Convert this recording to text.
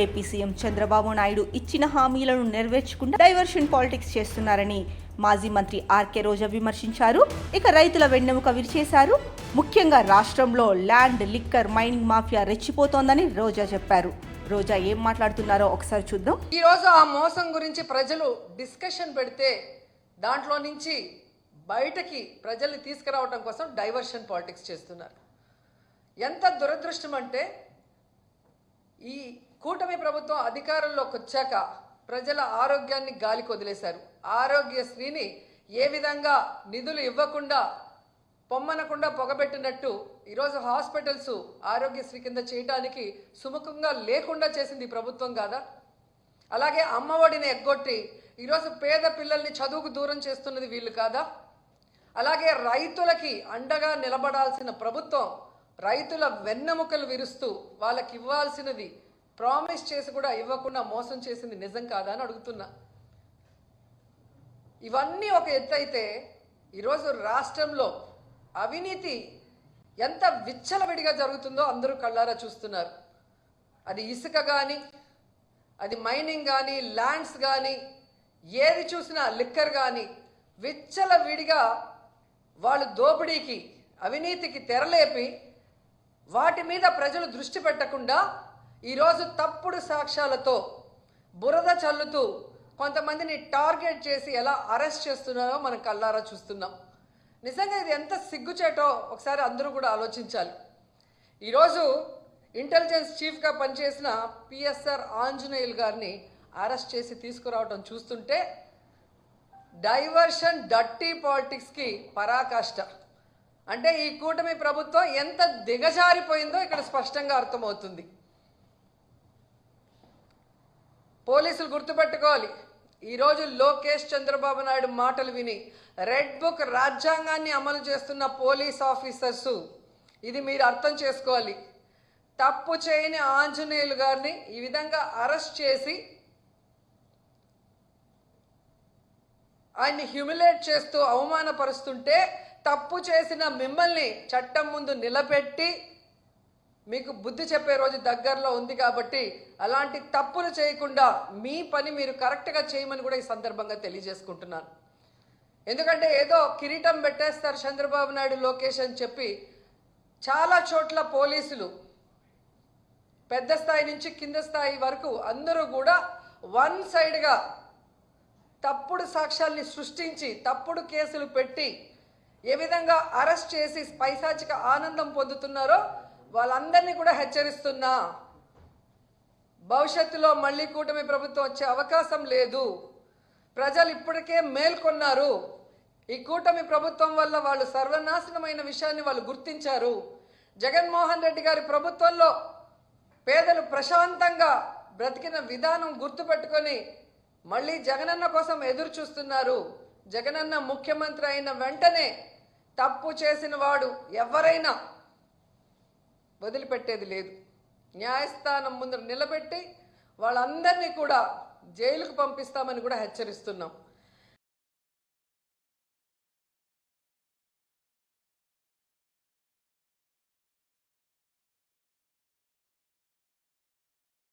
AP CM Chandrababu Naidu ఇచ్చిన హామీలను నెరవేర్చకుండా diversion politics చేస్తున్నారని మాజీ మంత్రి ఆర్కే రోజా విమర్శించారు. ఇక రైతుల వెన్నెముక విరిచేశారు. ముఖ్యంగా రాష్ట్రంలో ల్యాండ్, లిక్కర్, మైనింగ్ మాఫియా రెచ్చిపోతోందని రోజా చెప్పారు. రోజా ఏం మాట్లాడుతున్నారో ఒకసారి చూద్దాం. ఈ రోజు ఆ మోసం గురించి ప్రజలు డిస్కషన్ పెడితే దాంట్లో నుంచి బయటకి ప్రజల్ని తీసుకురావడం కోసం డైవర్షన్ పాలిటిక్స్ చేస్తున్నారు. ఎంత దురదృష్టం అంటే ఈ కూటమి ప్రభుత్వం అధికారంలోకి వచ్చాక ప్రజల ఆరోగ్యాన్ని గాలికి వదిలేశారు. ఆరోగ్యశ్రీని ఏ విధంగా నిధులు ఇవ్వకుండా పొమ్మనకుండా పొగబెట్టినట్టు ఈరోజు హాస్పిటల్స్ ఆరోగ్యశ్రీ కింద చేయడానికి సుముఖంగా లేకుండా చేసింది ప్రభుత్వం కాదా? అలాగే అమ్మఒడిని ఎగ్గొట్టి ఈరోజు పేద పిల్లల్ని చదువుకు దూరం చేస్తున్నది వీళ్ళు కాదా? అలాగే రైతులకి అండగా నిలబడాల్సిన ప్రభుత్వం రైతుల వెన్నెముకలు విరుస్తూ వాళ్ళకి ఇవ్వాల్సినది ప్రామిస్ చేసి కూడా ఇవ్వకుండా మోసం చేసింది నిజం కాదా అని అడుగుతున్నా. ఇవన్నీ ఒక ఎత్తు అయితే ఈరోజు రాష్ట్రంలో అవినీతి ఎంత విచ్చలవిడిగా జరుగుతుందో అందరూ కళ్ళారా చూస్తున్నారు. అది ఇసుక కానీ, అది మైనింగ్ కానీ, ల్యాండ్స్ కానీ, ఏది చూసినా లిక్కర్ కానీ విచ్చలవిడిగా వాళ్ళు దోపిడీకి, అవినీతికి తెరలేపి వాటి మీద ప్రజలు దృష్టి పెట్టకుండా ఈరోజు తప్పుడు సాక్ష్యాలతో బురద చల్లుతూ కొంతమందిని టార్గెట్ చేసి ఎలా అరెస్ట్ చేస్తున్నారో మనం కళ్ళారా చూస్తున్నాం. నిజంగా ఇది ఎంత సిగ్గుచేటో ఒకసారి అందరూ కూడా ఆలోచించాలి. ఈరోజు ఇంటెలిజెన్స్ చీఫ్గా పనిచేసిన పిఎస్ఆర్ ఆంజనేయులు గారిని అరెస్ట్ చేసి తీసుకురావడం చూస్తుంటే డైవర్షన్ డర్టీ పాలిటిక్స్కి పరాకాష్ట. అంటే ఈ కూటమి ప్రభుత్వం ఎంత దిగజారిపోయిందో ఇక్కడ స్పష్టంగా అర్థమవుతుంది. పోలీసులు గుర్తుపెట్టుకోవాలి, ఈరోజు లోకేష్ చంద్రబాబు నాయుడు మాటలు విని రెడ్ బుక్ రాజ్యాంగాన్ని అమలు చేస్తున్న పోలీస్ ఆఫీసర్సు ఇది మీరు అర్థం చేసుకోవాలి. తప్పు చేయని ఆంజనేయులు గారిని ఈ విధంగా అరెస్ట్ చేసి ఆయన్ని హ్యూమిలేట్ చేస్తూ అవమానపరుస్తుంటే తప్పు చేసిన మిమ్మల్ని చట్టం ముందు నిలబెట్టి మీకు బుద్ధి చెప్పే రోజు దగ్గరలో ఉంది కాబట్టి అలాంటి తప్పులు చేయకుండా మీ పని మీరు కరెక్ట్గా చేయమని కూడా ఈ సందర్భంగా తెలియజేసుకుంటున్నాను. ఎందుకంటే ఏదో కిరీటం పెట్టేస్తారు చంద్రబాబు నాయుడు, లోకేష్ అని చెప్పి చాలా చోట్ల పోలీసులు పెద్ద స్థాయి నుంచి కింద స్థాయి వరకు అందరూ కూడా వన్ సైడ్గా తప్పుడు సాక్ష్యాల్ని సృష్టించి తప్పుడు కేసులు పెట్టి ఏ విధంగా అరెస్ట్ చేసి పైశాచిక ఆనందం పొందుతున్నారో వాళ్ళందరినీ కూడా హెచ్చరిస్తున్నా. భవిష్యత్తులో మళ్ళీ కూటమి ప్రభుత్వం వచ్చే అవకాశం లేదు. ప్రజలు ఇప్పటికే మేల్కొన్నారు. ఈ కూటమి ప్రభుత్వం వల్ల వాళ్ళు సర్వనాశనమైన విషయాన్ని వాళ్ళు గుర్తించారు. జగన్మోహన్ రెడ్డి గారి ప్రభుత్వంలో పేదలు ప్రశాంతంగా బ్రతికిన విధానం గుర్తుపెట్టుకొని మళ్ళీ జగనన్న కోసం ఎదురు చూస్తున్నారు. జగనన్న ముఖ్యమంత్రి అయిన వెంటనే తప్పు చేసిన వాడు ఎవరైనా వదిలిపెట్టేది లేదు. న్యాయస్థానం ముందు నిలబెట్టి వాళ్ళందరినీ కూడా జైలుకు పంపిస్తామని కూడా హెచ్చరిస్తున్నాం.